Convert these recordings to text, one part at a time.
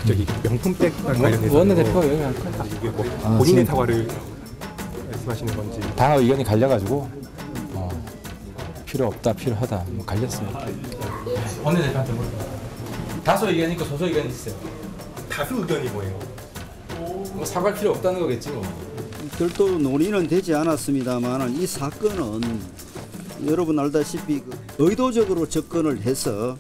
저기 명품백 관련해서 원내대표가 여기 안 가. 이게 뭐 본인의 사과를 말씀하시는 건지 당 의견이 갈려가지고 필요 없다, 필요하다 뭐 갈렸습니다. 원내대표한테 물어봐. 다수 의견이 있고 소수 의견이 있어요. 다수 의견이 뭐예요? 뭐 사과할 필요 없다는 거겠지 뭐. 별도 논의는 되지 않았습니다만 이 사건은 여러분 알다시피 의도적으로 접근을 해서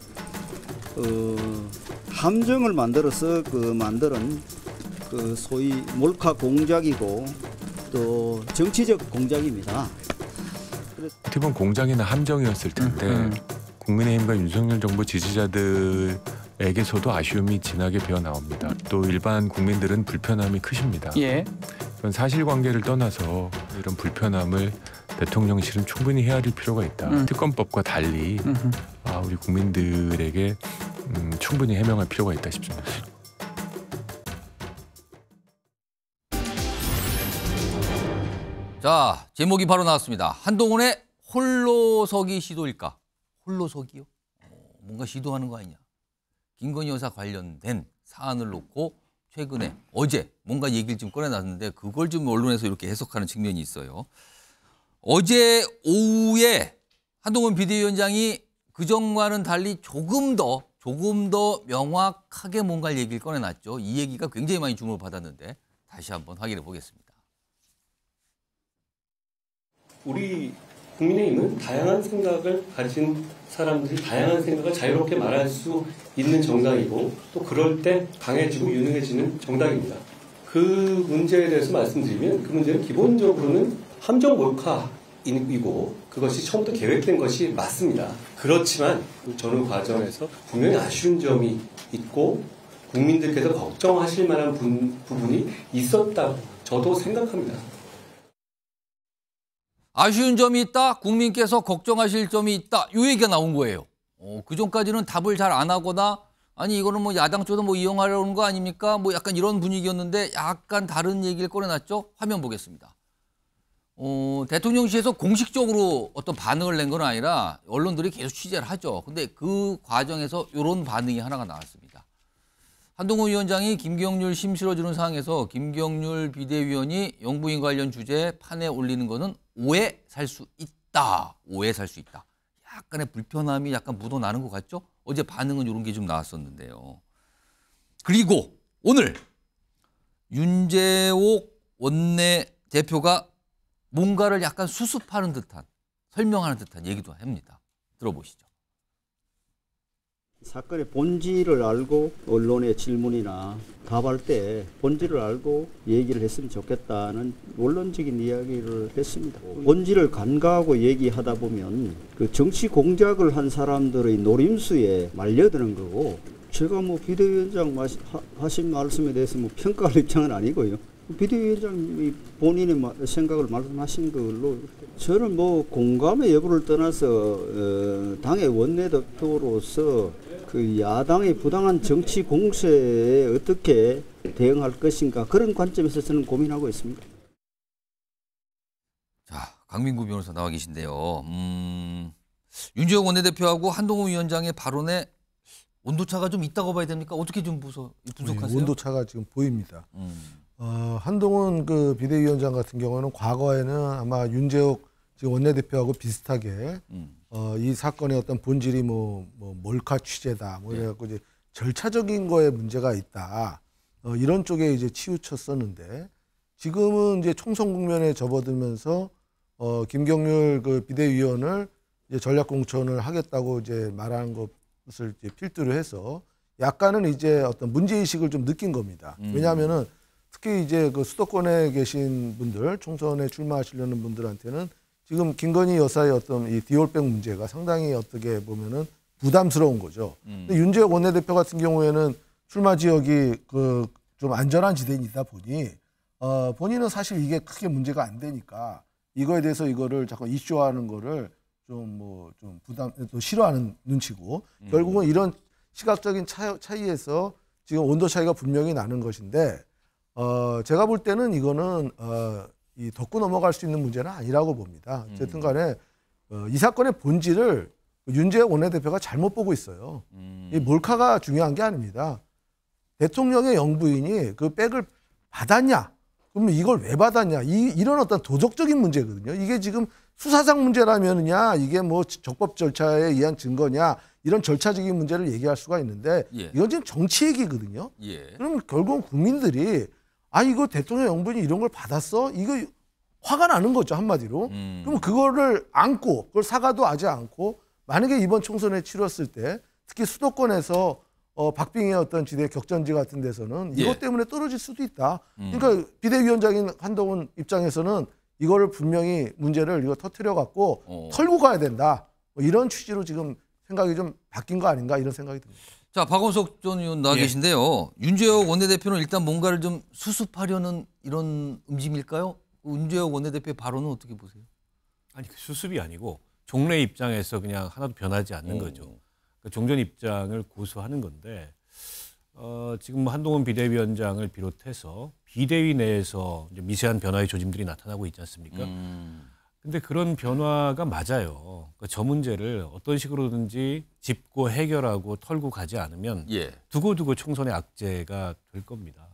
함정을 만들어서 만드는 소위 몰카 공작이고 또 정치적 공작입니다. 어떻게 보면 공작이나 함정이었을 텐데 국민의힘과 윤석열 정부 지지자들에게서도 아쉬움이 진하게 배어 나옵니다. 또 일반 국민들은 불편함이 크십니다. 예. 그런 사실관계를 떠나서 이런 불편함을 대통령실은 충분히 헤아릴 필요가 있다. 특검법과 달리 우리 국민들에게 충분히 해명할 필요가 있다 싶습니다. 자, 제목이 바로 나왔습니다. 한동훈의 홀로서기 시도일까? 홀로서기요? 뭔가 시도하는 거 아니냐? 김건희 여사 관련된 사안을 놓고 최근에 어제 뭔가 얘기를 좀 꺼내놨는데 그걸 좀 언론에서 이렇게 해석하는 측면이 있어요. 어제 오후에 한동훈 비대위원장이 그전과는 달리 조금 더 명확하게 뭔가 얘기를 꺼내놨죠. 이 얘기가 굉장히 많이 주목을 받았는데 다시 한번 확인해 보겠습니다. 우리 국민의힘은 다양한 생각을 가진 사람들이 다양한 생각을 자유롭게 말할 수 있는 정당이고 또 그럴 때 강해지고 유능해지는 정당입니다. 그 문제에 대해서 말씀드리면 그 문제는 기본적으로는 함정 몰카이고 그것이 처음부터 계획된 것이 맞습니다. 그렇지만 저는 과정에서 분명히 아쉬운 점이 있고 국민들께서 걱정하실 만한 부분이 있었다고 저도 생각합니다. 아쉬운 점이 있다. 국민께서 걱정하실 점이 있다. 이 얘기가 나온 거예요. 그전까지는 답을 잘 안 하거나 아니 이거는 뭐 야당 쪽도 뭐 이용하려는 거 아닙니까? 뭐 약간 이런 분위기였는데 약간 다른 얘기를 꺼내놨죠. 화면 보겠습니다. 대통령실에서 공식적으로 어떤 반응을 낸 건 아니라 언론들이 계속 취재를 하죠. 근데 그 과정에서 이런 반응이 하나가 나왔습니다. 한동훈 위원장이 김경률 심 실어주는 상황에서 김경률 비대위원이 영부인 관련 주제에 판에 올리는 거는 오해 살 수 있다. 오해 살 수 있다. 약간의 불편함이 약간 묻어나는 것 같죠? 어제 반응은 이런 게 좀 나왔었는데요. 그리고 오늘 윤재옥 원내대표가 뭔가를 약간 수습하는 듯한 설명하는 듯한 얘기도 합니다. 들어보시죠. 사건의 본질을 알고 언론의 질문이나 답할 때 본질을 알고 얘기를 했으면 좋겠다는 원론적인 이야기를 했습니다. 본질을 간과하고 얘기하다 보면 그 정치 공작을 한 사람들의 노림수에 말려드는 거고 제가 뭐 비대위원장 하신 말씀에 대해서 뭐 평가할 입장은 아니고요. 비대위원장님이 본인의 생각을 말씀하신 걸로 저는 뭐 공감의 여부를 떠나서 당의 원내대표로서 그 야당의 부당한 정치 공세에 어떻게 대응할 것인가 그런 관점에서 저는 고민하고 있습니다. 자, 강민구 변호사 나와 계신데요. 윤재옥 원내대표하고 한동훈 위원장의 발언에 온도차가 좀 있다고 봐야 됩니까? 어떻게 좀 분석하세요? 네, 온도차가 지금 보입니다. 한동훈 그 비대위원장 같은 경우는 과거에는 아마 윤재옥 지금 원내대표하고 비슷하게 이 사건의 어떤 본질이 뭐 몰카 취재다 뭐 이래갖고 이제 절차적인 거에 문제가 있다 이런 쪽에 이제 치우쳤었는데 지금은 이제 총선 국면에 접어들면서 김경률 그 비대위원을 이제 전략공천을 하겠다고 이제 말하는 것을 이제 필두로 해서 약간은 이제 어떤 문제의식을 좀 느낀 겁니다. 왜냐하면은 특히 이제 그 수도권에 계신 분들, 총선에 출마하시려는 분들한테는 지금 김건희 여사의 어떤 이 디올백 문제가 상당히 어떻게 보면은 부담스러운 거죠. 근데 윤재옥 원내대표 같은 경우에는 출마 지역이 그 좀 안전한 지대이다 보니 본인은 사실 이게 크게 문제가 안 되니까 이거에 대해서 이거를 자꾸 이슈화하는 거를 좀 부담 또 싫어하는 눈치고 결국은 이런 시각적인 차이에서 지금 온도 차이가 분명히 나는 것인데 제가 볼 때는 이거는 이 덮고 넘어갈 수 있는 문제는 아니라고 봅니다. 어쨌든 간에 이 사건의 본질을 윤재옥 원내대표가 잘못 보고 있어요. 이 몰카가 중요한 게 아닙니다. 대통령의 영부인이 그 백을 받았냐? 그러면 이걸 왜 받았냐? 이런 어떤 도덕적인 문제거든요. 이게 지금 수사상 문제라면야 이게 뭐 적법 절차에 의한 증거냐 이런 절차적인 문제를 얘기할 수가 있는데 예. 이건 이건 지금 정치 얘기거든요. 예. 그럼 결국은 국민들이 이거 대통령 영부인이 이런 걸 받았어? 이거 화가 나는 거죠, 한마디로. 그럼 그거를 안고 그걸 사과도 하지 않고 만약에 이번 총선에 치렀을 때 특히 수도권에서 박빙의 어떤 지대 격전지 같은 데서는 이것 예. 때문에 떨어질 수도 있다. 그러니까 비대위원장인 한동훈 입장에서는 이거를 분명히 문제를 이거 터뜨려 갖고 털고 가야 된다. 뭐 이런 취지로 지금 생각이 좀 바뀐 거 아닌가 이런 생각이 듭니다. 자, 박원석 전 의원 나와 계신데요. 윤재옥 원내대표는 일단 뭔가를 좀 수습하려는 이런 움직임일까요? 윤재옥 원내대표의 발언은 어떻게 보세요? 아니 그 수습이 아니고 종래 입장에서 그냥 하나도 변하지 않는 거죠. 그러니까 종전 입장을 고수하는 건데 지금 한동훈 비대위원장을 비롯해서 비대위 내에서 이제 미세한 변화의 조짐들이 나타나고 있지 않습니까? 근데 그런 변화가 맞아요. 그러니까 저 문제를 어떤 식으로든지 짚고 해결하고 털고 가지 않으면 예. 두고두고 총선의 악재가 될 겁니다.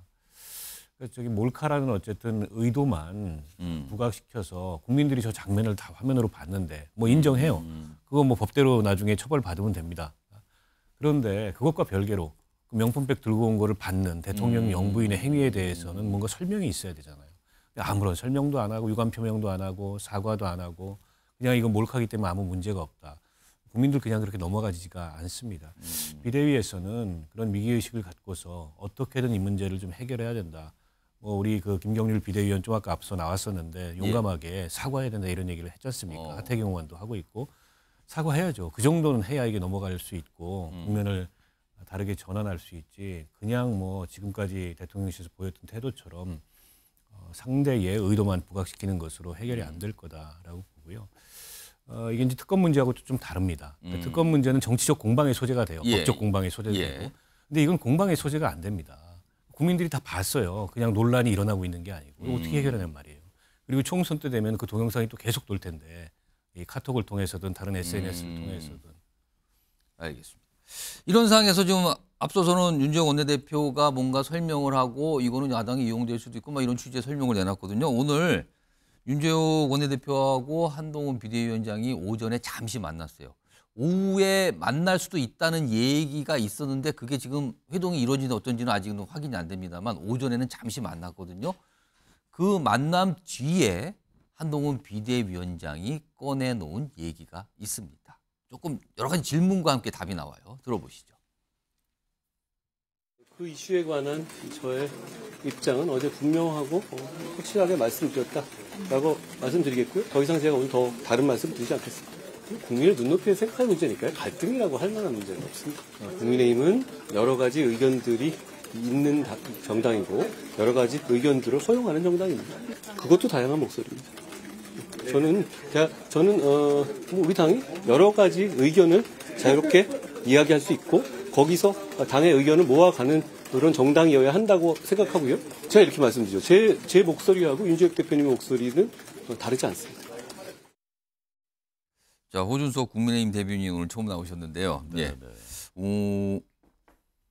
그러니까 저기 몰카라는 어쨌든 의도만 부각시켜서 국민들이 저 장면을 다 화면으로 봤는데 뭐 인정해요. 그거 뭐 법대로 나중에 처벌받으면 됩니다. 그런데 그것과 별개로 그 명품백 들고 온 거를 받는 대통령 영부인의 행위에 대해서는 뭔가 설명이 있어야 되잖아요. 아무런 설명도 안 하고 유감 표명도 안 하고 사과도 안 하고 그냥 이거 몰카기 때문에 아무 문제가 없다. 국민들 그냥 그렇게 넘어가지가 않습니다. 비대위에서는 그런 위기의식을 갖고서 어떻게든 이 문제를 좀 해결해야 된다. 뭐 우리 그 김경률 비대위원 좀 아까 앞서 나왔었는데 용감하게 사과해야 된다 이런 얘기를 했지 않습니까? 하태경 의원도 하고 있고 사과해야죠. 그 정도는 해야 이게 넘어갈 수 있고 국면을 다르게 전환할 수 있지. 그냥 뭐 지금까지 대통령실에서 보였던 태도처럼 상대의 의도만 부각시키는 것으로 해결이 안 될 거다라고 보고요. 이게 이제 특검 문제하고 좀 다릅니다. 그러니까 특검 문제는 정치적 공방의 소재가 돼요. 예. 법적 공방의 소재가 예. 되고. 근데 이건 공방의 소재가 안 됩니다. 국민들이 다 봤어요. 그냥 논란이 일어나고 있는 게 아니고 어떻게 해결하냐는 말이에요. 그리고 총선 때 되면 그 동영상이 또 계속 돌 텐데 이 카톡을 통해서든 다른 SNS를 통해서든. 알겠습니다. 이런 상황에서 지금 앞서서는 윤재옥 원내대표가 뭔가 설명을 하고 이거는 야당이 이용될 수도 있고 막 이런 취지의 설명을 내놨거든요. 오늘 윤재옥 원내대표하고 한동훈 비대위원장이 오전에 잠시 만났어요. 오후에 만날 수도 있다는 얘기가 있었는데 그게 지금 회동이 이루어지는 어떤지는 아직은 확인이 안 됩니다만 오전에는 잠시 만났거든요. 그 만남 뒤에 한동훈 비대위원장이 꺼내놓은 얘기가 있습니다. 조금 여러 가지 질문과 함께 답이 나와요. 들어보시죠. 그 이슈에 관한 저의 입장은 어제 분명하고 확실하게 말씀드렸다라고 말씀드리겠고요. 더 이상 제가 오늘 더 다른 말씀 드리지 않겠습니다. 국민의 눈높이에 생각할 문제니까요. 갈등이라고 할 만한 문제는 없습니다. 국민의힘은 여러 가지 의견들이 있는 정당이고 여러 가지 의견들을 허용하는 정당입니다. 그것도 다양한 목소리입니다. 저는 우리 당이 여러 가지 의견을 자유롭게 이야기할 수 있고 거기서 당의 의견을 모아가는 그런 정당이어야 한다고 생각하고요. 제가 이렇게 말씀드리죠. 제 목소리하고 윤재옥 대표님의 목소리는 다르지 않습니다. 자, 호준석 국민의힘 대변인이 오늘 처음 나오셨는데요. 예.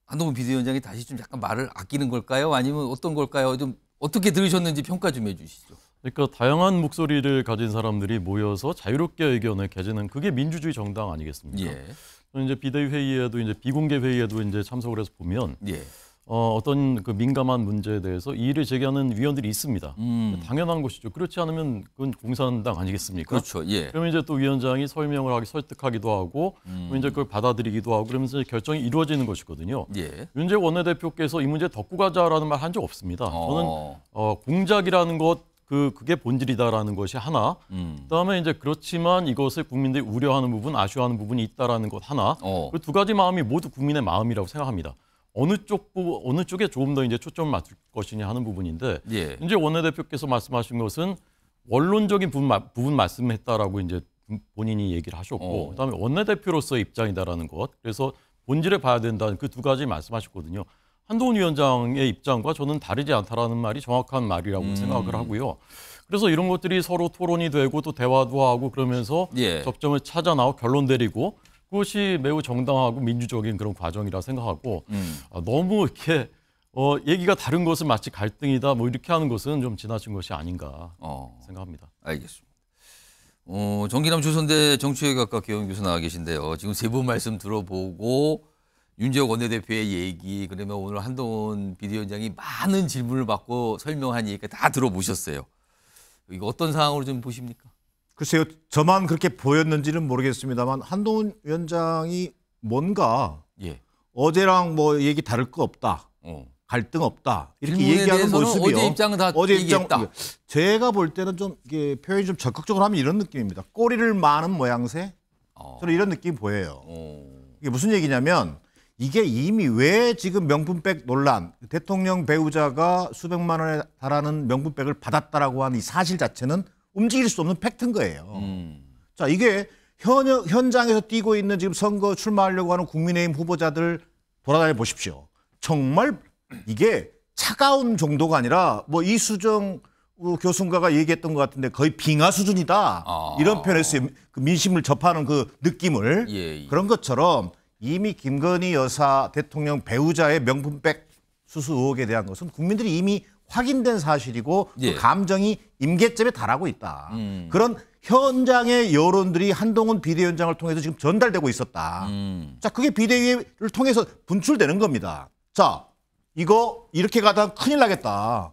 한동훈 비대위원장이 다시 좀 약간 말을 아끼는 걸까요? 아니면 어떤 걸까요? 좀 어떻게 들으셨는지 평가 좀 해주시죠. 그러니까 다양한 목소리를 가진 사람들이 모여서 자유롭게 의견을 개진하는 그게 민주주의 정당 아니겠습니까? 예. 이제 비대위 회의에도 이제 비공개 회의에도 이제 참석을 해서 보면 예. 어떤 그 민감한 문제에 대해서 이의를 제기하는 위원들이 있습니다. 당연한 것이죠. 그렇지 않으면 그건 공산당 아니겠습니까? 그렇죠. 예. 그러면 이제 또 위원장이 설명을 하기 설득하기도 하고 이제 그걸 받아들이기도 하고 그러면서 결정이 이루어지는 것이거든요. 예. 윤재옥 원내대표께서 이 문제 덮고 가자라는 말 한 적 없습니다. 저는 공작이라는 것 그게 본질이다라는 것이 하나. 그다음에 이제 그렇지만 이것을 국민들이 우려하는 부분, 아쉬워하는 부분이 있다라는 것 하나. 그 두 가지 마음이 모두 국민의 마음이라고 생각합니다. 어느 쪽에 조금 더 이제 초점을 맞출 것이냐 하는 부분인데 예. 이제 원내대표께서 말씀하신 것은 원론적인 부분 말씀했다라고 이제 본인이 얘기를 하셨고 그다음에 원내대표로서의 입장이다라는 것. 그래서 본질을 봐야 된다는 그 두 가지 말씀하셨거든요. 한동훈 위원장의 입장과 저는 다르지 않다라는 말이 정확한 말이라고 생각을 하고요. 그래서 이런 것들이 서로 토론이 되고 또 대화도 하고 그러면서 예. 접점을 찾아 나오고 결론 내리고 그것이 매우 정당하고 민주적인 그런 과정이라 생각하고 너무 이렇게 얘기가 다른 것은 마치 갈등이다 뭐 이렇게 하는 것은 좀 지나친 것이 아닌가 생각합니다. 알겠습니다. 정기남 조선대 정치외교학과 개원 교수 나와 계신데요. 지금 세 분 말씀 들어보고 윤재욱 원내대표의 얘기, 그러면 오늘 한동훈 비대위원장이 많은 질문을 받고 설명한 얘기가 다 들어보셨어요. 이거 어떤 상황으로 좀 보십니까? 글쎄요, 저만 그렇게 보였는지는 모르겠습니다만 한동훈 위원장이 뭔가 어제랑 뭐 얘기 다를 거 없다, 갈등 없다 이렇게 얘기하는 모습이요. 어제 입장은 다 얘기했다. 제가 볼 때는 좀 이게 표현이 좀 적극적으로 하면 이런 느낌입니다. 꼬리를 마는 모양새. 저는 이런 느낌이 보여요. 이게 무슨 얘기냐면 이게 이미 왜 지금 명품백 논란, 대통령 배우자가 수백만 원에 달하는 명품백을 받았다라고 하는 이 사실 자체는 움직일 수 없는 팩트인 거예요. 자, 이게 현장에서 뛰고 있는 지금 선거 출마하려고 하는 국민의힘 후보자들 돌아다녀 보십시오. 정말 이게 차가운 정도가 아니라 뭐 이수정 교수인가가 얘기했던 것 같은데 거의 빙하 수준이다. 이런 표현했어요. 그 민심을 접하는 그 느낌을. 그런 것처럼 이미 김건희 여사 대통령 배우자의 명품백 수수 의혹에 대한 것은 국민들이 이미 확인된 사실이고 그 감정이 임계점에 달하고 있다. 그런 현장의 여론들이 한동훈 비대위원장을 통해서 지금 전달되고 있었다. 자, 그게 비대위를 통해서 분출되는 겁니다. 자, 이거 이렇게 가다 큰일 나겠다.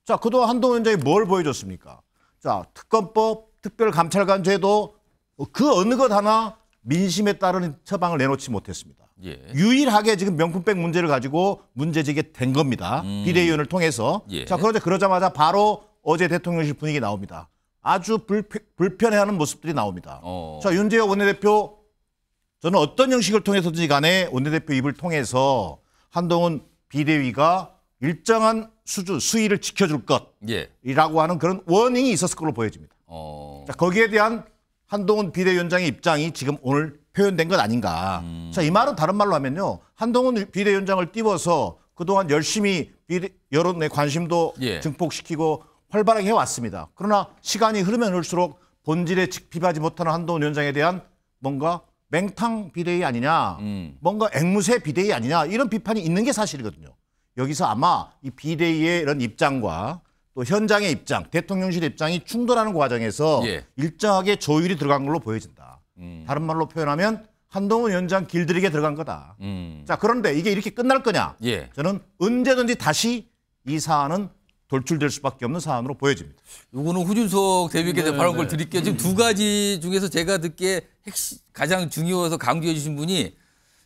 자, 그동안 한동훈 위원장이 뭘 보여줬습니까? 자, 특검법, 특별감찰관 제도 그 어느 것 하나 민심에 따르는 처방을 내놓지 못했습니다. 유일하게 지금 명품백 문제를 가지고 문제제기가 된 겁니다. 비대위원을 통해서. 자, 그러자마자 바로 어제 대통령실 분위기 나옵니다. 아주 불편해하는 모습들이 나옵니다. 자, 윤재욱 원내대표, 저는 어떤 형식을 통해서든지 간에 원내대표 입을 통해서 한동훈 비대위가 일정한 수위를 지켜줄 것이라고 하는 그런 워닝이 있었을 걸로 보여집니다. 자, 거기에 대한 한동훈 비대위원장의 입장이 지금 오늘 표현된 것 아닌가. 자, 이 말은 다른 말로 하면요. 한동훈 비대위원장을 띄워서 그동안 열심히 여론의 관심도 증폭시키고 활발하게 해왔습니다. 그러나 시간이 흐르면 흐를수록 본질에 직피하지 못하는 한동훈 위원장에 대한 뭔가 맹탕 비대위 아니냐, 뭔가 앵무새 비대위 아니냐 이런 비판이 있는 게 사실이거든요. 여기서 아마 이 비대위의 이런 입장과 또 현장의 입장, 대통령실의 입장이 충돌하는 과정에서 일정하게 조율이 들어간 걸로 보여진다. 다른 말로 표현하면 한동훈 위원장 길들이게 들어간 거다. 자, 그런데 이게 이렇게 끝날 거냐? 저는 언제든지 다시 이 사안은 돌출될 수밖에 없는 사안으로 보여집니다. 이거는 후준석 대변인께서 발언 걸 드릴게요. 지금 두 가지 중에서 제가 듣기에 가장 중요해서 강조해 주신 분이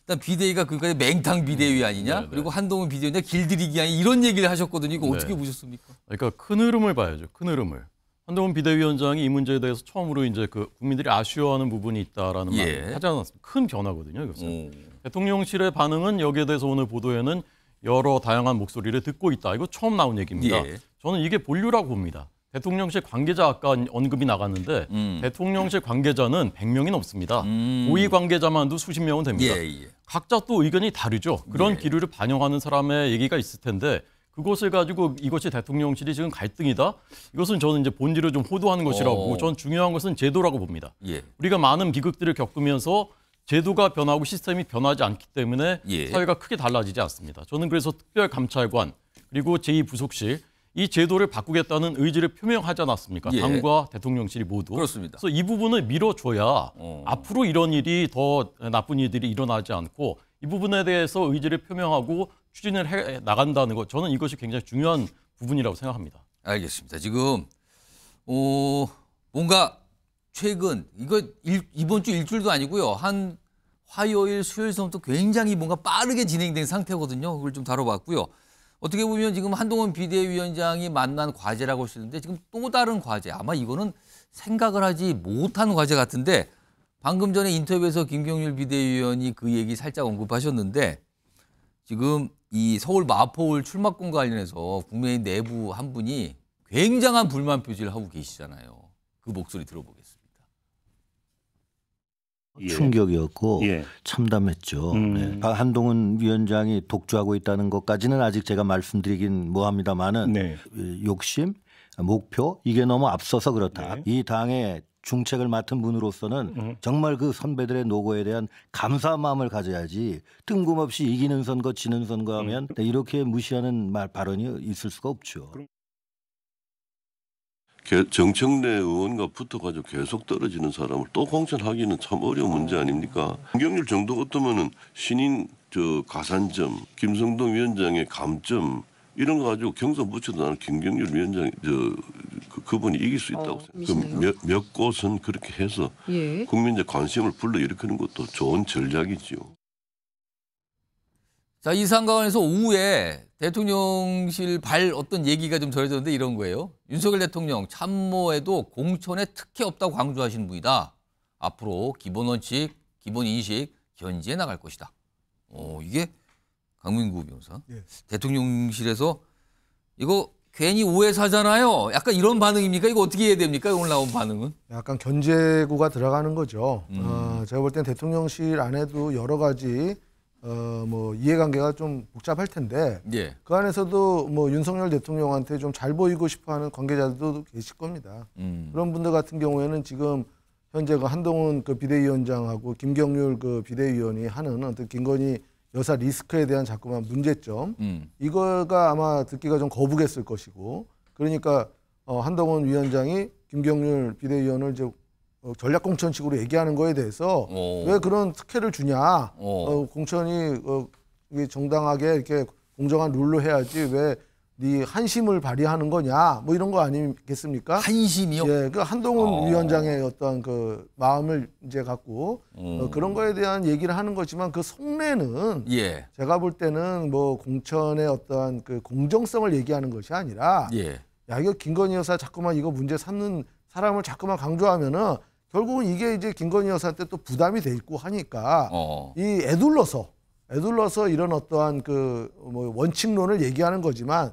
일단 비대위가 그까지 맹탕 비대위 아니냐? 그리고 한동훈 비대위원장 길들이기 아니 이런 얘기를 하셨거든요. 이거 어떻게 보셨습니까? 그러니까 큰 흐름을 봐야죠. 큰 흐름을. 한동훈 비대위원장이 이 문제에 대해서 처음으로 이제 그 국민들이 아쉬워하는 부분이 있다라는 말을 하지 않았습니까? 큰 변화거든요. 이것은. 대통령실의 반응은 여기에 대해서 오늘 보도에는 여러 다양한 목소리를 듣고 있다. 이거 처음 나온 얘기입니다. 저는 이게 본류라고 봅니다. 대통령실 관계자 아까 언급이 나갔는데 대통령실 관계자는 100명이 넘습니다. 고위 관계자만도 수십 명은 됩니다. 각자 또 의견이 다르죠. 그런 기류를 반영하는 사람의 얘기가 있을 텐데 그것을 가지고 이것이 대통령실이 지금 갈등이다? 이것은 저는 이제 본질을 좀 호도하는 것이라고 보고 저는 중요한 것은 제도라고 봅니다. 우리가 많은 비극들을 겪으면서 제도가 변하고 시스템이 변하지 않기 때문에 사회가 크게 달라지지 않습니다. 저는 그래서 특별감찰관 그리고 제2부속실 이 제도를 바꾸겠다는 의지를 표명하지 않았습니까? 당과 대통령실이 모두. 그렇습니다. 그래서 이 부분을 밀어줘야 앞으로 이런 일이 더 나쁜 일들이 일어나지 않고 이 부분에 대해서 의지를 표명하고 추진을 해 나간다는 것. 저는 이것이 굉장히 중요한 부분이라고 생각합니다. 알겠습니다. 지금 뭔가 최근 이번 주 일주일도 아니고요. 한 화요일, 수요일서부터 굉장히 뭔가 빠르게 진행된 상태거든요. 그걸 좀 다뤄봤고요. 어떻게 보면 지금 한동훈 비대위원장이 만난 과제라고 할 수 있는데 지금 또 다른 과제. 아마 이거는 생각을 하지 못한 과제 같은데 방금 전에 인터뷰에서 김경률 비대위원이 그 얘기 살짝 언급하셨는데 지금 이 서울 마포울 출마권과 관련해서 국민의힘 내부 한 분이 굉장한 불만 표시를 하고 계시잖아요. 그 목소리 들어보겠습니다. 충격이었고 참담했죠. 한동훈 위원장이 독주하고 있다는 것까지는 아직 제가 말씀드리긴 뭐합니다만은 욕심 목표 이게 너무 앞서서 그렇다. 이 당의 중책을 맡은 분으로서는 정말 그 선배들의 노고에 대한 감사한 마음을 가져야지 뜬금없이 이기는 선거 지는 선거 하면 이렇게 무시하는 발언이 있을 수가 없죠. 정청래 의원과 붙어가지고 계속 떨어지는 사람을 또 공천하기는 참 어려운 문제 아닙니까? 경쟁률 정도 어떠면은 신인 가산점, 김성동 위원장의 감점 이런 거 가지고 경선 붙여도 나는 김경률 위원장 그분이 이길 수 있다고 생각해요. 몇 곳은 그렇게 해서 국민적 관심을 불러일으키는 것도 좋은 전략이지요. 자, 이 상황에서 오후에 대통령실 어떤 얘기가 좀 전해졌는데 이런 거예요. 윤석열 대통령 참모에도 공천에 특혜 없다고 강조하시는 분이다. 앞으로 기본 원칙, 기본 인식 견지해 나갈 것이다. 이게 강민구 변호사. 대통령실에서 이거 괜히 오해 사잖아요. 약간 이런 반응입니까? 이거 어떻게 해야 됩니까? 오늘 나온 반응은? 약간 견제구가 들어가는 거죠. 제가 볼 땐 대통령실 안에도 여러 가지 뭐 이해관계가 좀 복잡할 텐데 그 안에서도 뭐 윤석열 대통령한테 좀 잘 보이고 싶어하는 관계자들도 계실 겁니다. 그런 분들 같은 경우에는 지금 현재 그 한동훈 그 비대위원장하고 김경률 그 비대위원이 하는 어떤 김건희 여사 리스크에 대한 자꾸만 문제점 이거가 아마 듣기가 좀 거북했을 것이고 그러니까 한동훈 위원장이 김경률 비대위원을 이제 전략공천식으로 얘기하는 거에 대해서 왜 그런 특혜를 주냐 공천이 이게 정당하게 이렇게 공정한 룰로 해야지 왜 네 한심을 발휘하는 거냐 뭐 이런 거 아니겠습니까? 한심이요? 예, 그 한동훈 위원장의 어떤 그 마음을 이제 갖고 그런 거에 대한 얘기를 하는 거지만 그 속내는 제가 볼 때는 뭐 공천의 어떠한 그 공정성을 얘기하는 것이 아니라 야 이거 김건희 여사 자꾸만 이거 문제 삼는 사람을 자꾸만 강조하면은 결국은 이게 이제 김건희 여사한테 또 부담이 돼 있고 하니까 이 애둘러서 이런 어떠한 그 뭐 원칙론을 얘기하는 거지만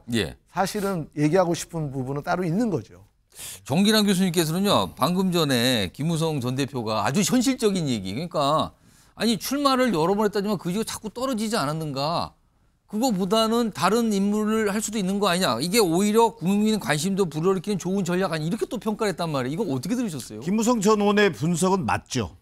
사실은 얘기하고 싶은 부분은 따로 있는 거죠. 정기남 교수님께서는요 방금 전에 김무성 전 대표가 아주 현실적인 얘기 그러니까 아니 출마를 여러 번 했다지만 그 이후에 자꾸 떨어지지 않았는가 그거보다는 다른 인물을 할 수도 있는 거 아니냐 이게 오히려 국민 관심도 불러일으키는 좋은 전략 아니 이렇게 또 평가를 했단 말이에요. 이거 어떻게 들으셨어요? 김무성 전 의원의 분석은 맞죠.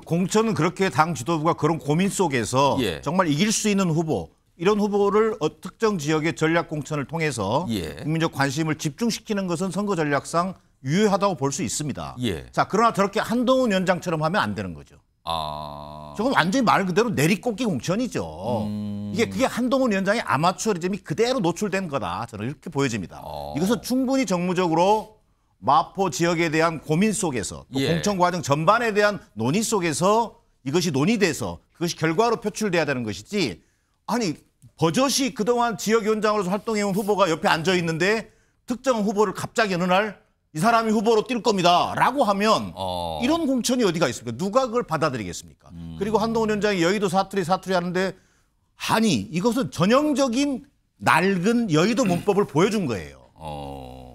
공천은 그렇게 당 지도부가 그런 고민 속에서 정말 이길 수 있는 후보 이런 후보를 특정 지역의 전략 공천을 통해서 국민적 관심을 집중시키는 것은 선거 전략상 유효하다고 볼 수 있습니다. 자 그러나 저렇게 한동훈 위원장처럼 하면 안 되는 거죠. 저건 완전히 말 그대로 내리꽂기 공천이죠. 그게 한동훈 위원장의 아마추어리즘이 그대로 노출된 거다. 저는 이렇게 보여집니다. 이것은 충분히 정무적으로 마포 지역에 대한 고민 속에서 또 공천 과정 전반에 대한 논의 속에서 이것이 논의돼서 그것이 결과로 표출돼야 되는 것이지 아니 버젓이 그동안 지역위원장으로서 활동해온 후보가 옆에 앉아 있는데 특정 후보를 갑자기 어느 날 이 사람이 후보로 뛸 겁니다 라고 하면 이런 공천이 어디가 있습니까? 누가 그걸 받아들이겠습니까? 그리고 한동훈 위원장이 여의도 사투리 하는데 아니 이것은 전형적인 낡은 여의도 문법을 보여준 거예요.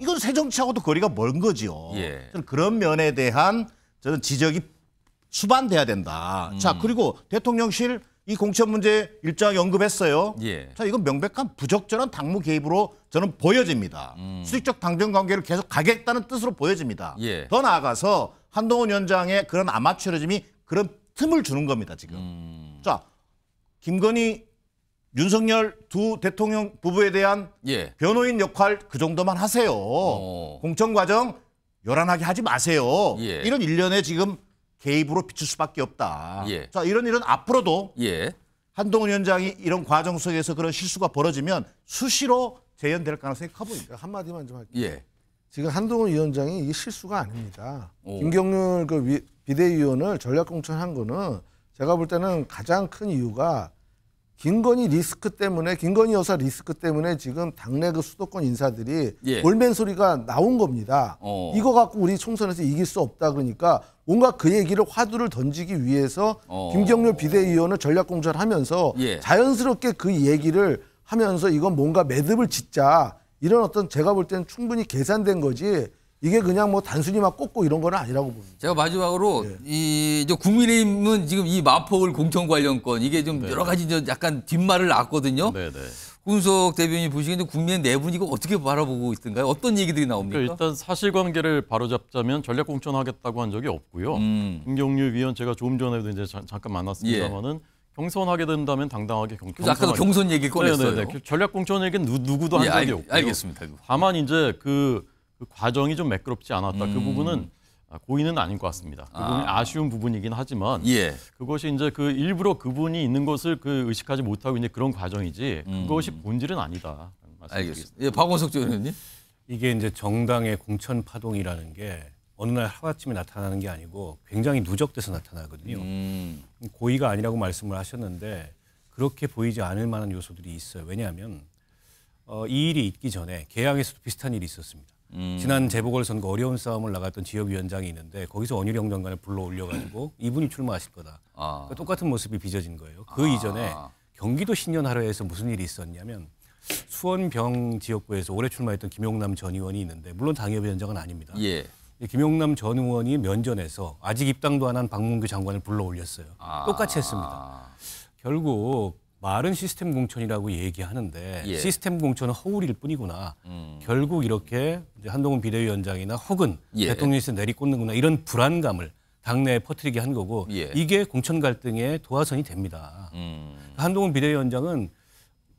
이건 새정치하고도 거리가 먼 거죠. 저는 그런 면에 대한 저는 지적이 수반돼야 된다. 자 그리고 대통령실 이 공천 문제 일정하게 언급했어요. 자 이건 명백한 부적절한 당무 개입으로 저는 보여집니다. 수직적 당정 관계를 계속 가겠다는 뜻으로 보여집니다. 더 나아가서 한동훈 위원장의 그런 아마추어리즘이 그런 틈을 주는 겁니다. 지금. 자 김건희 윤석열 두 대통령 부부에 대한 변호인 역할 그 정도만 하세요. 공천 과정 요란하게 하지 마세요. 이런 일련의 지금 개입으로 비출 수밖에 없다. 자 이런 일은 앞으로도 한동훈 위원장이 이런 과정 속에서 그런 실수가 벌어지면 수시로 재현될 가능성이 커 보입니다. 한마디만 좀 할게요. 지금 한동훈 위원장이 이게 실수가 아닙니다. 김경률 그 비대위원을 전략공천한 거는 제가 볼 때는 가장 큰 이유가 김건희 여사 리스크 때문에 지금 당내 그 수도권 인사들이 볼멘 소리가 나온 겁니다. 이거 갖고 우리 총선에서 이길 수 없다 그러니까 뭔가 그 얘기를 화두를 던지기 위해서 김경률 비대위원을 전략공천하면서 자연스럽게 그 얘기를 하면서 이건 뭔가 매듭을 짓자 이런 어떤 제가 볼 때는 충분히 계산된 거지 이게 그냥 뭐 단순히 막 꽂고 이런 건 아니라고 봅니다. 제가 마지막으로 이 국민의힘은 지금 이 마포을 공천 관련 건 이게 좀 여러 가지 약간 뒷말을 놨거든요. 홍석 대변인 보시기에는 국민의 내분 이거 어떻게 바라보고 있던가요? 어떤 얘기들이 나옵니까? 그러니까 일단 사실관계를 바로잡자면 전략공천하겠다고 한 적이 없고요. 김경률 위원 제가 조금 전에도 이제 잠깐 만났습니다만은 경선하게 된다면 당당하게 아까도 경선 얘기 꺼냈어요. 네네네. 전략공천 얘기는 누구도 한 적이 없고요. 알겠습니다. 다만 이제 그 과정이 좀 매끄럽지 않았다. 그 부분은 고의는 아닌 것 같습니다. 그 부분이 아쉬운 부분이긴 하지만 그것이 이제 그 일부러 그분이 있는 것을 그 의식하지 못하고 이제 그런 과정이지 그것이 본질은 아니다. 알겠습니다. 예, 박원석 의원님. 이게 이제 정당의 공천 파동이라는 게 어느 날 하루아침에 나타나는 게 아니고 굉장히 누적돼서 나타나거든요. 고의가 아니라고 말씀을 하셨는데 그렇게 보이지 않을 만한 요소들이 있어요. 왜냐하면 이 일이 있기 전에 개항에서도 비슷한 일이 있었습니다. 지난 재보궐선거 어려운 싸움을 나갔던 지역위원장이 있는데 거기서 원희룡 장관을 불러 올려가지고 이분이 출마하실 거다. 그러니까 똑같은 모습이 빚어진 거예요. 그 이전에 경기도 신년하루에서 무슨 일이 있었냐면 수원병 지역구에서 올해 출마했던 김용남 전 의원이 있는데 물론 당협위원장은 아닙니다. 김용남 전 의원이 면전에서 아직 입당도 안 한 박문규 장관을 불러 올렸어요. 똑같이 했습니다. 결국 말은 시스템 공천이라고 얘기하는데 시스템 공천은 허울일 뿐이구나. 결국 이렇게 이제 한동훈 비대위원장이나 혹은 대통령실에서 내리꽂는구나 이런 불안감을 당내에 퍼뜨리게 한 거고 이게 공천 갈등의 도화선이 됩니다. 한동훈 비대위원장은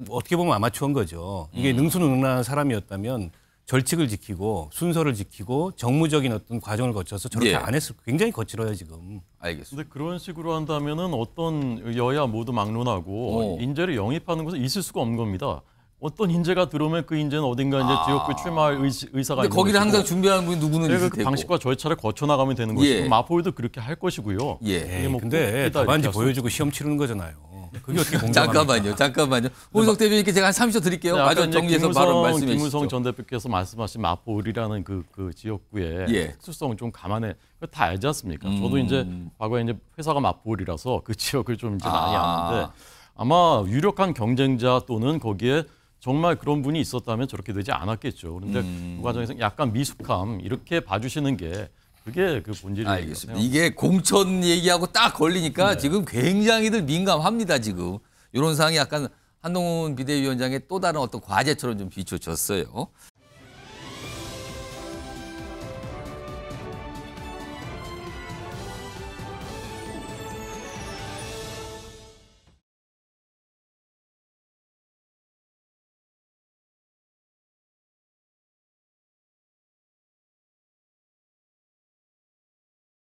어떻게 보면 아마추어인 거죠. 이게 능수능란한 사람이었다면 절칙을 지키고 순서를 지키고 정무적인 어떤 과정을 거쳐서 저렇게 안 했을 거예요. 굉장히 거칠어요 지금. 알겠습니다. 근데 그런 식으로 한다면은 어떤 여야 모두 막론하고 인재를 영입하는 것은 있을 수가 없는 겁니다. 어떤 인재가 들어오면 그 인재는 어딘가 이제 지역구에 출마할 의사가 있는 거기를 것이고, 항상 준비하는 분이 누구는 있을 그 테고. 방식과 절차를 거쳐 나가면 되는 것이고 마포에도 그렇게 할 것이고요. 이게 뭐 근데 답안지 보여주고 시험 치르는 거잖아요. 그게 어떻게 공정합니까? 잠깐만요. 홍석 대변인께 제가 한 30초 드릴게요. 마저 정리해서 바로 말씀해 주시죠. 김무성 전 대표께서 말씀하신 마포을이라는 그 지역구의 특수성 좀 감안해. 다 알지 않습니까? 저도 이제 과거에 이제 회사가 마포을이라서 그 지역을 좀 이제 많이 아는데 아마 유력한 경쟁자 또는 거기에 정말 그런 분이 있었다면 저렇게 되지 않았겠죠. 그런데 그 과정에서 약간 미숙함 이렇게 봐주시는 게 그게 그 본질이에요. 알겠습니다. 이게 공천 얘기하고 딱 걸리니까 지금 굉장히들 민감합니다. 지금 이런 상황이 약간 한동훈 비대위원장의 또 다른 어떤 과제처럼 좀 비춰졌어요.